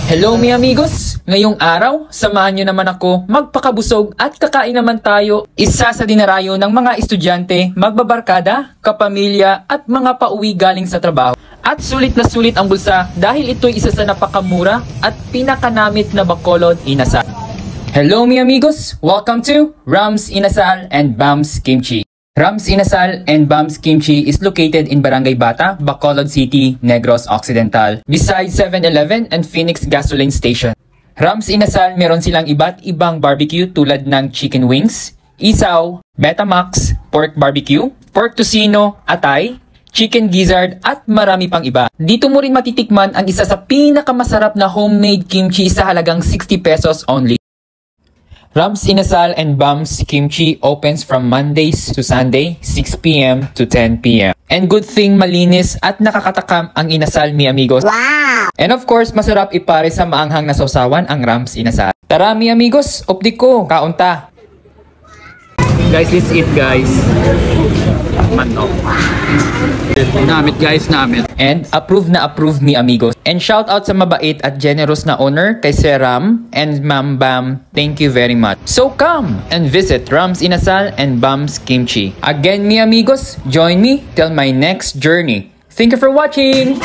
Hello mi amigos! Ngayong araw, samahan nyo naman ako magpakabusog at kakain naman tayo. Isa sa dinarayo ng mga estudyante, magbabarkada, kapamilya at mga pauwi galing sa trabaho. At sulit na sulit ang bulsa dahil ito'y isa sa napakamura at pinakanamit na Bacolod Inasal. Hello mi amigos! Welcome to Rams Inasal and Bams Kimchi. Rams Inasal and Bams Kimchi is located in Barangay Bata, Bacolod City, Negros Occidental, beside 7-Eleven and Phoenix Gasoline Station. Rams Inasal meron silang iba't ibang barbecue tulad ng chicken wings, isaw, Betamax, pork barbecue, pork tocino, atay, chicken gizzard at marami pang iba. Dito mo rin matitikman ang isa sa pinakamasarap na homemade kimchi sa halagang 60 pesos only. Rams Inasal and Bams Kimchi opens from Mondays to Sunday, 6 p.m. to 10 p.m. And good thing malinis at nakakatakam ang inasal mi amigos. Wow! And of course, masarap ipare sa maanghang na sausawan ang Rams Inasal. Tara mi amigos, opdi ko, kaunta. Guys, let's eat guys. Manok. Namit guys, namit. And approve na approve mi amigos. And shout out sa mabait at generous na owner kay Sir Ram and Ma'am Bam. Thank you very much. So come and visit Rams Inasal and Bams Kimchi. Again mi amigos, join me till my next journey. Thank you for watching.